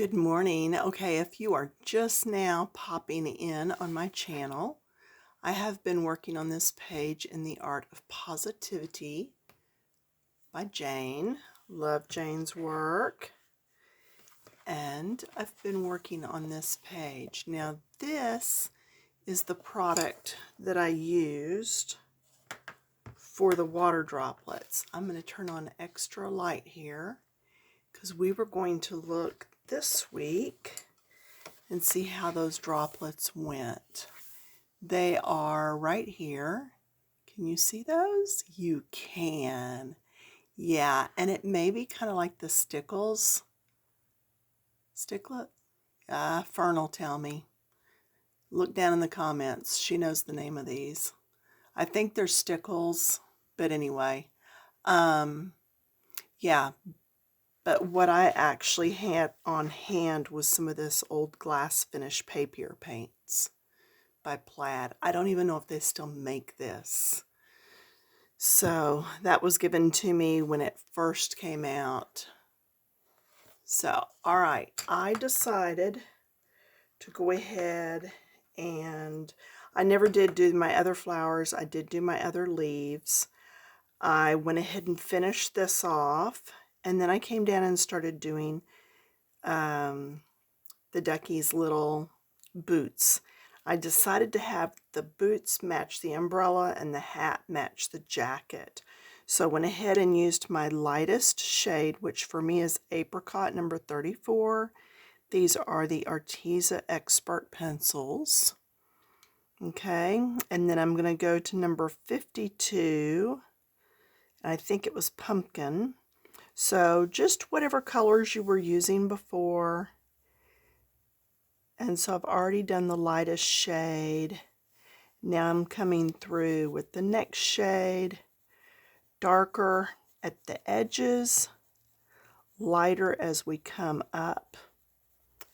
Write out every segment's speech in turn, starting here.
Good morning. Okay, if you are just now popping in on my channel, I have been working on this page in the Art of Positivity by Jane. Love Jane's work. And I've been working on this page. Now this is the product that I used for the water droplets. I'm going to turn on extra light here because we were going to look this week and see how those droplets went. They are right here. Can you see those? You can. Yeah, and it may be kind of like the stickles. Sticklet? Fern will tell me. Look down in the comments. She knows the name of these. I think they're stickles, but anyway. Yeah, but what I actually had on hand was some of this old glass finish papier paints by Plaid. I don't even know if they still make this. So that was given to me when it first came out. So, all right, I decided to go ahead and I never did do my other flowers. I did do my other leaves. I went ahead and finished this off, and then I came down and started doing the ducky's little boots. I decided to have the boots match the umbrella and the hat match the jacket. So I went ahead and used my lightest shade, which for me is Apricot number 34. These are the Arteza Expert pencils. Okay, and then I'm going to go to number 52. I think it was Pumpkin. So just whatever colors you were using before. And so I've already done the lightest shade. Now I'm coming through with the next shade, darker at the edges, lighter as we come up.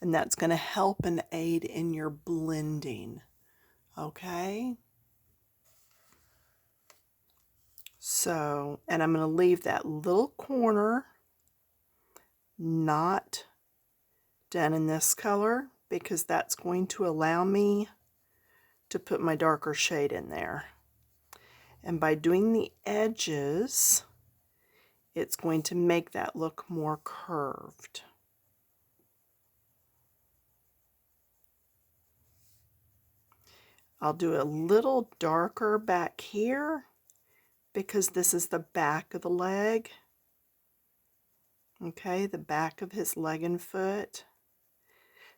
And that's going to help and aid in your blending. Okay? So, and I'm going to leave that little corner not done in this color because that's going to allow me to put my darker shade in there. And by doing the edges, it's going to make that look more curved. I'll do a little darker back here because this is the back of the leg. Okay, the back of his leg and foot.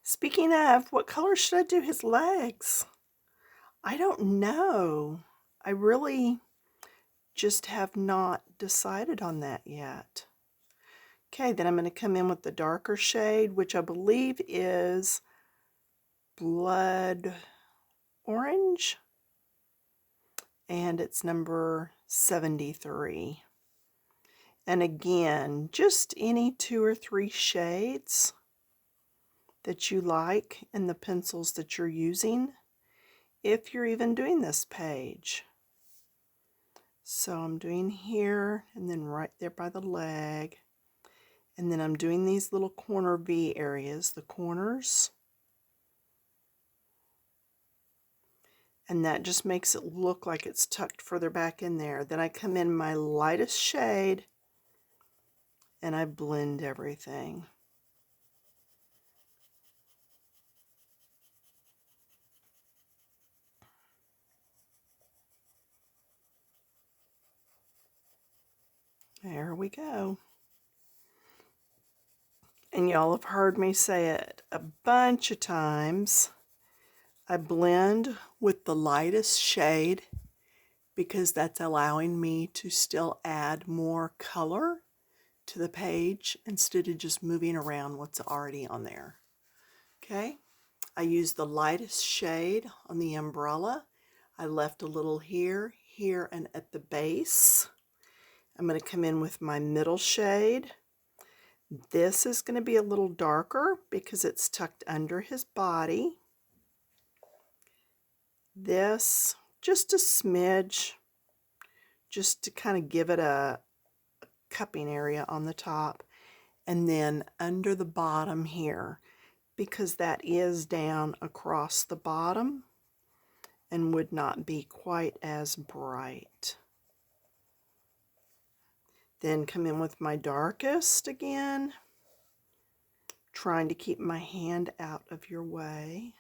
Speaking of, what color should I do his legs? I don't know. I really just have not decided on that yet. Okay, then I'm going to come in with the darker shade, which I believe is Blood Orange, and it's number 73. And again, just any 2 or 3 shades that you like in the pencils that you're using, if you're even doing this page. So I'm doing here, and then right there by the leg, and then I'm doing these little corner V areas, the corners. And that just makes it look like it's tucked further back in there. Then I come in my lightest shade and I blend everything. There we go. And y'all have heard me say it a bunch of times. I blend with the lightest shade because that's allowing me to still add more color to the page instead of just moving around what's already on there. Okay, I used the lightest shade on the umbrella. I left a little here, here, and at the base. I'm going to come in with my middle shade. This is going to be a little darker because it's tucked under his body. This, just a smidge, just to kind of give it a cupping area on the top. and then under the bottom here, because that is down across the bottom and would not be quite as bright. Then come in with my darkest again, trying to keep my hand out of your way.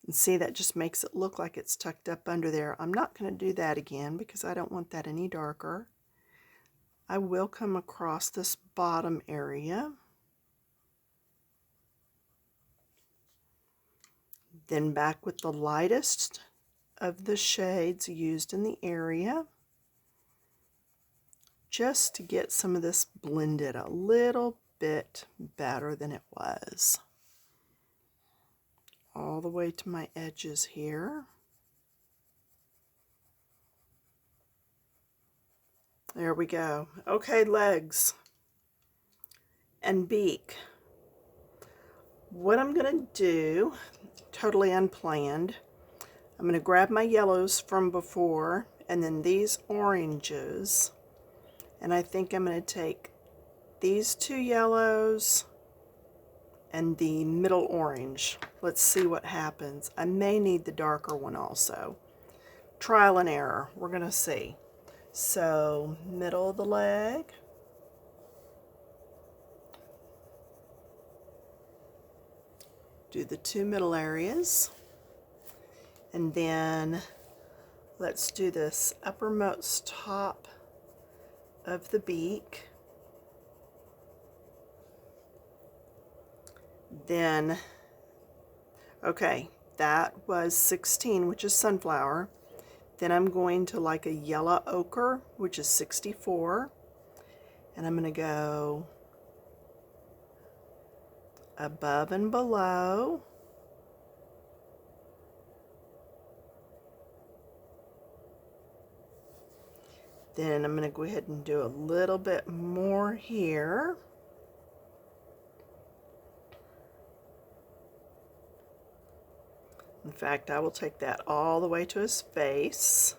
And see, that just makes it look like it's tucked up under there. I'm not going to do that again because I don't want that any darker. I will come across this bottom area. Then back with the lightest of the shades used in the area, just to get some of this blended a little bit better than it was. All the way to my edges here. There we go. Okay, legs and beak. What I'm going to do, totally unplanned, I'm going to grab my yellows from before and then these oranges, and I think I'm going to take these two yellows and the middle orange. Let's see what happens. I may need the darker one also. Trial and error. We're going to see. So, middle of the leg. Do the two middle areas. And then let's do this uppermost top of the beak. Then, okay, that was 16, which is sunflower. Then I'm going to like a yellow ochre, which is 64. And I'm going to go above and below. Then I'm going to go ahead and do a little bit more here. In fact, I will take that all the way to his face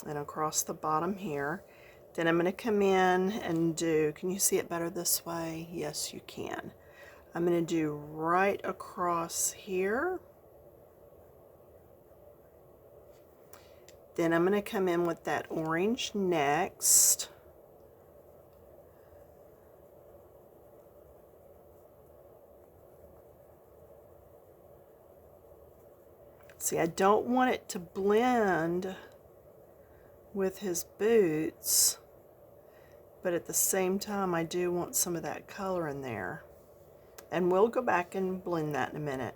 and across the bottom here. Then I'm going to come in and do, can you see it better this way? Yes, you can. I'm going to do right across here. Then I'm going to come in with that orange next. See, I don't want it to blend with his boots, but at the same time I do want some of that color in there. And we'll go back and blend that in a minute.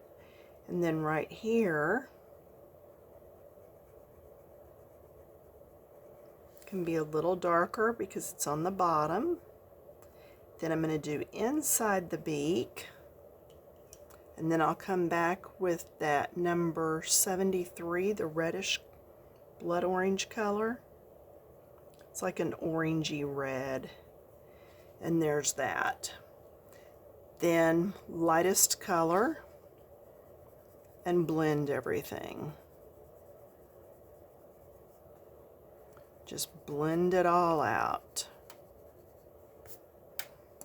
And then right here can be a little darker because it's on the bottom. Then I'm going to do inside the beak. And then I'll come back with that number 73, the reddish blood orange color. It's like an orangey red. And there's that. Then lightest color and blend everything. Just blend it all out.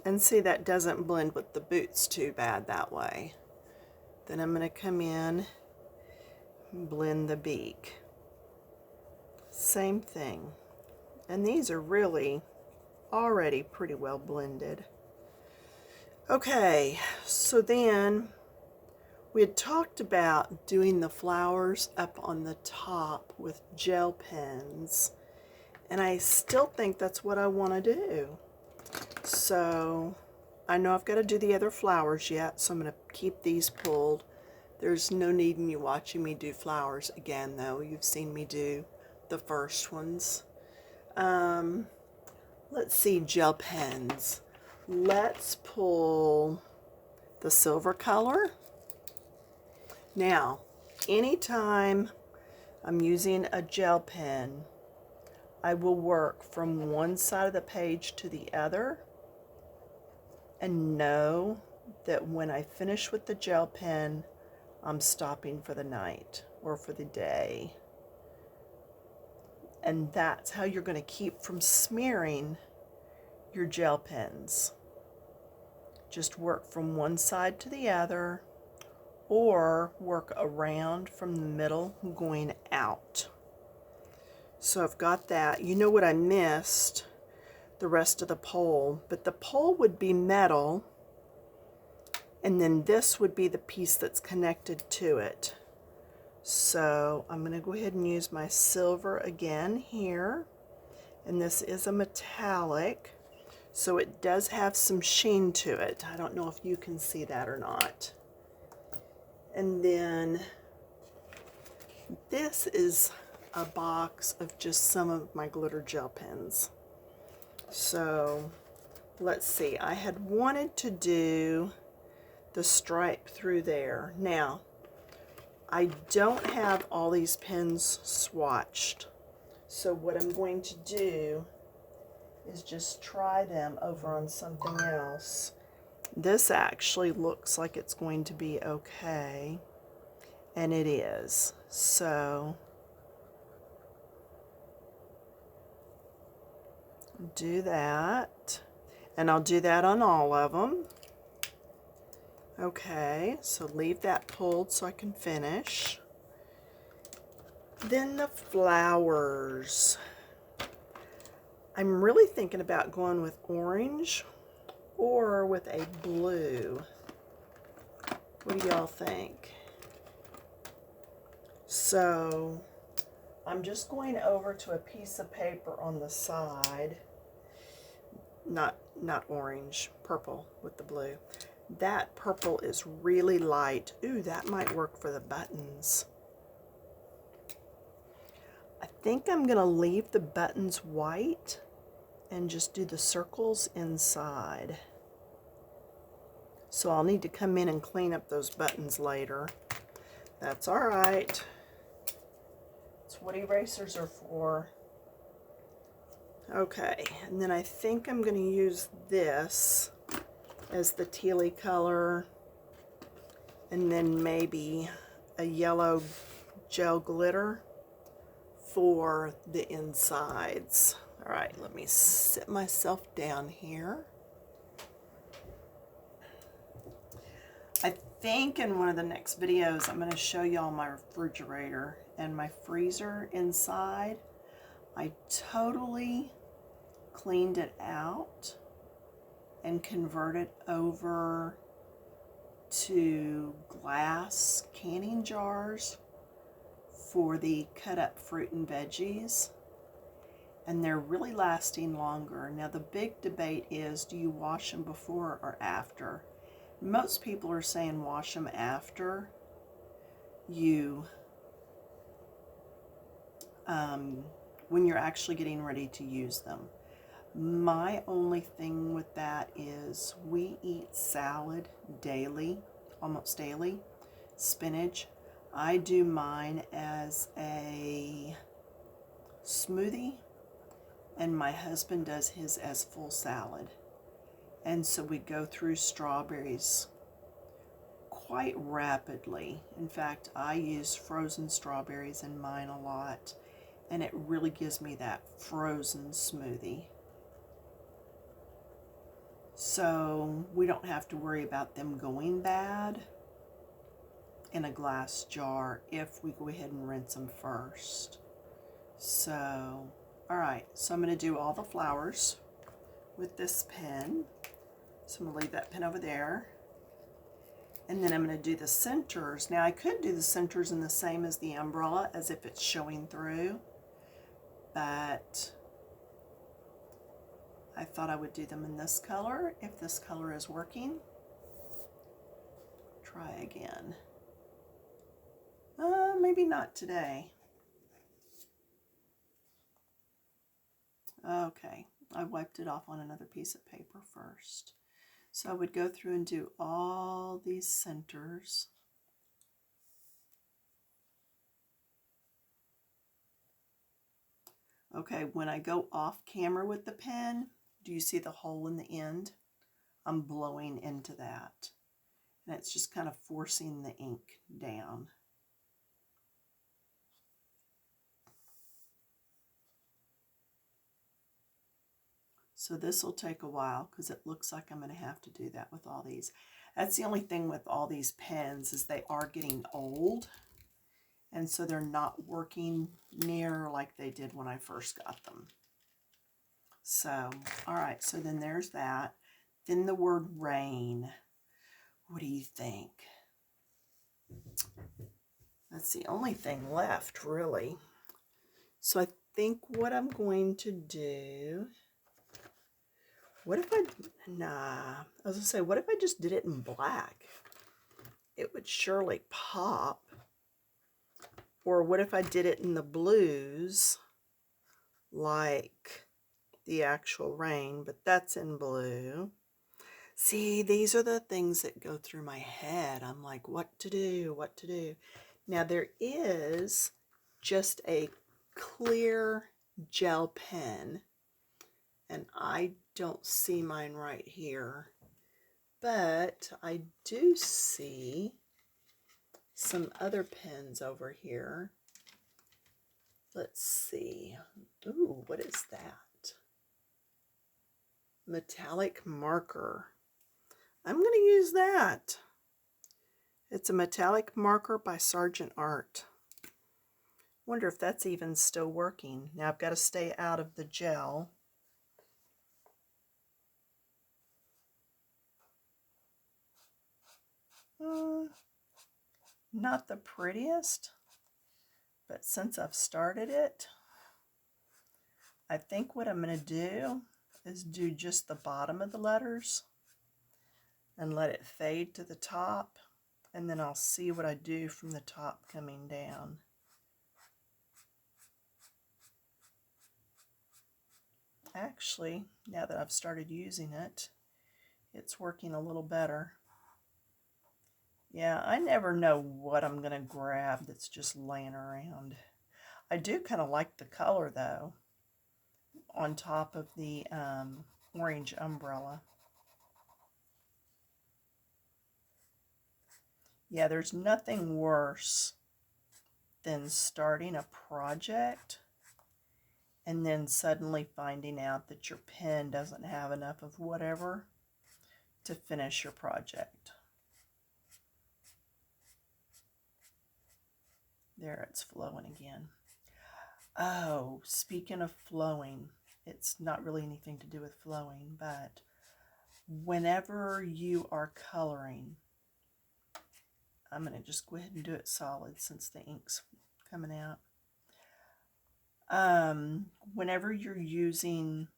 And see, that doesn't blend with the boots too bad that way. Then I'm going to come in and blend the beak. Same thing. And these are really already pretty well blended. Okay, so then we had talked about doing the flowers up on the top with gel pens. And I still think that's what I want to do. So I know I've got to do the other flowers yet, so I'm going to keep these pulled. There's no need in you watching me do flowers again, though. You've seen me do the first ones. Let's see, gel pens. Let's pull the silver color. Now, anytime I'm using a gel pen, I will work from one side of the page to the other and know that when I finish with the gel pen, I'm stopping for the night or for the day. And that's how you're going to keep from smearing your gel pens. Just work from one side to the other, or work around from the middle going out. So I've got that. You know what I missed? The rest of the pole, but the pole would be metal, and then this would be the piece that's connected to it. So I'm going to go ahead and use my silver again here, and this is a metallic, so it does have some sheen to it. I don't know if you can see that or not. And then this is a box of just some of my glitter gel pens. So let's see, I had wanted to do the stripe through there. Now, I don't have all these pens swatched, so what I'm going to do is just try them over on something else. This actually looks like it's going to be okay, and it is. So do that, and I'll do that on all of them. Okay, so leave that pulled so I can finish. Then the flowers. I'm really thinking about going with orange or with a blue. What do y'all think? So I'm just going over to a piece of paper on the side. Not orange, purple with the blue. That purple is really light. Ooh, that might work for the buttons. I think I'm going to leave the buttons white and just do the circles inside. So I'll need to come in and clean up those buttons later. That's all right. That's what erasers are for. Okay, and then I think I'm going to use this as the tealy color, and then maybe a yellow gel glitter for the insides. All right, let me sit myself down here. I think in one of the next videos I'm going to show y'all my refrigerator and my freezer inside. I totally cleaned it out and converted over to glass canning jars for the cut up fruit and veggies, and they're really lasting longer. Now the big debate is, do you wash them before or after? Most people are saying wash them after you when you're actually getting ready to use them. My only thing with that is we eat salad daily, almost daily, spinach. I do mine as a smoothie, and my husband does his as full salad. And so we go through strawberries quite rapidly. In fact, I use frozen strawberries in mine a lot, and it really gives me that frozen smoothie. So we don't have to worry about them going bad in a glass jar if we go ahead and rinse them first. So, all right, so I'm going to do all the flowers with this pen. So I'm going to leave that pen over there. And then I'm going to do the centers. Now I could do the centers in the same as the umbrella, as if it's showing through, but I thought I would do them in this color, if this color is working. Try again. Maybe not today. Okay, I wiped it off on another piece of paper first. So I would go through and do all these centers. Okay, when I go off camera with the pen, do you see the hole in the end? I'm blowing into that. And it's just kind of forcing the ink down. So this will take a while because it looks like I'm going to have to do that with all these. That's the only thing with all these pens is they are getting old. And so they're not working near like they did when I first got them. So, all right, so then there's that. Then the word rain. What do you think? That's the only thing left, really. So I think what I'm going to do, what if I, I was gonna say, what if I just did it in black? It would surely pop. Or what if I did it in the blues, like the actual rain, but that's in blue. See, these are the things that go through my head. I'm like, what to do, what to do. Now there is just a clear gel pen, and I don't see mine right here, but I do see some other pens over here. Let's see. Ooh, what is that? Metallic marker. I'm going to use that. It's a metallic marker by Sargent Art. Wonder if that's even still working. Now I've got to stay out of the gel. Not the prettiest, but since I've started it, I think what I'm going to do is do just the bottom of the letters and let it fade to the top, and then I'll see what I do from the top coming down. Actually, now that I've started using it, it's working a little better. Yeah, I never know what I'm going to grab that's just laying around. I do kind of like the color, though, on top of the orange umbrella. Yeah, there's nothing worse than starting a project and then suddenly finding out that your pen doesn't have enough of whatever to finish your project. There, it's flowing again. Oh, speaking of flowing, it's not really anything to do with flowing, but whenever you are coloring, I'm going to just go ahead and do it solid since the ink's coming out. Whenever you're using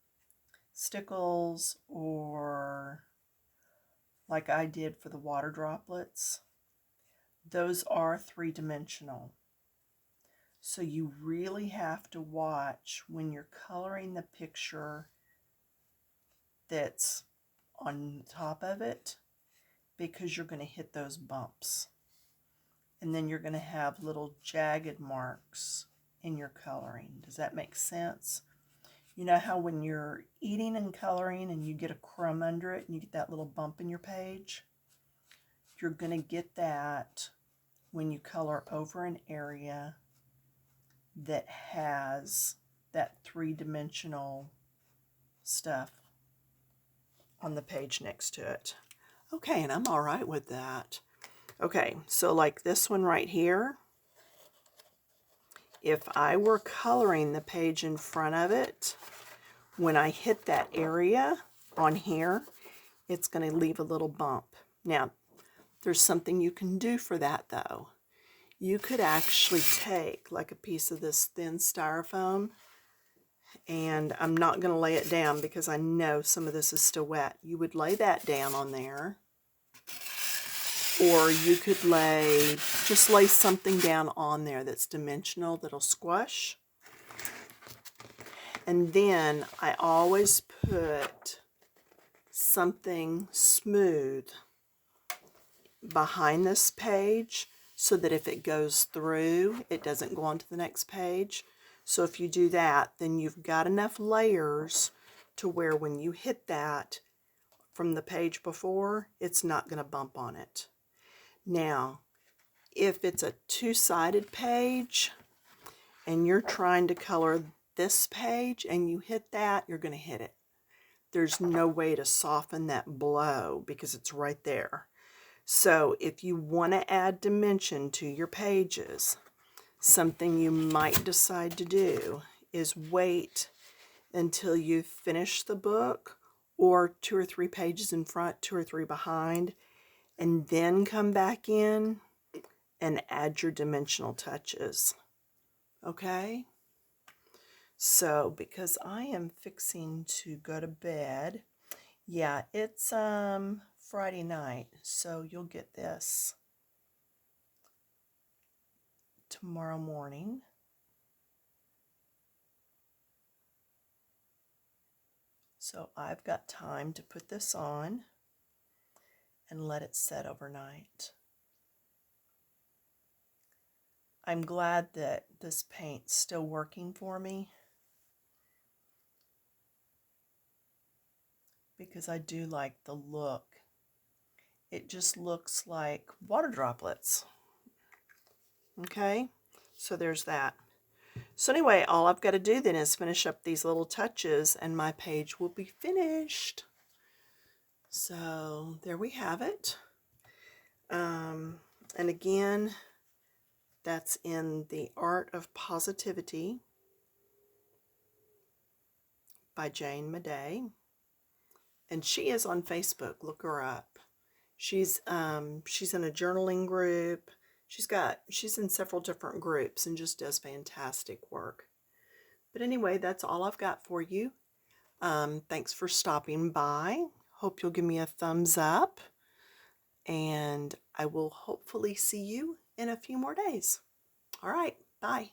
stickles or like I did for the water droplets, those are three-dimensional. So you really have to watch when you're coloring the picture that's on top of it, because you're going to hit those bumps. And then you're going to have little jagged marks in your coloring. Does that make sense? You know how when you're eating and coloring and you get a crumb under it and you get that little bump in your page? You're going to get that when you color over an area that has that three-dimensional stuff on the page next to it. Okay, and I'm all right with that. Okay, so like this one right here, if I were coloring the page in front of it, when I hit that area on here, it's going to leave a little bump. Now, there's something you can do for that, though. You could actually take like a piece of this thin styrofoam, and I'm not going to lay it down because I know some of this is still wet. You would lay that down on there, or you could just lay something down on there that's dimensional that'll squash. And then I always put something smooth behind this page so that if it goes through, it doesn't go on to the next page. So if you do that, then you've got enough layers to where when you hit that from the page before, it's not going to bump on it. Now, if it's a two-sided page and you're trying to color this page and you hit that, you're going to hit it. there's no way to soften that blow because it's right there. So if you want to add dimension to your pages, something you might decide to do is wait until you finish the book, or 2 or 3 pages in front, 2 or 3 behind, and then come back in and add your dimensional touches. Okay? So, because I am fixing to go to bed, yeah, it's Friday night, so you'll get this tomorrow morning. So I've got time to put this on and let it set overnight. I'm glad that this paint's still working for me, because I do like the look. It just looks like water droplets. Okay, so there's that. So anyway, all I've got to do then is finish up these little touches and my page will be finished. So there we have it. And again, that's in The Art of Positivity by Jane Madej. And she is on Facebook. Look her up. She's in a journaling group. She's in several different groups and just does fantastic work. But anyway, that's all I've got for you. Thanks for stopping by. Hope you'll give me a thumbs up. And I will hopefully see you in a few more days. All right, bye.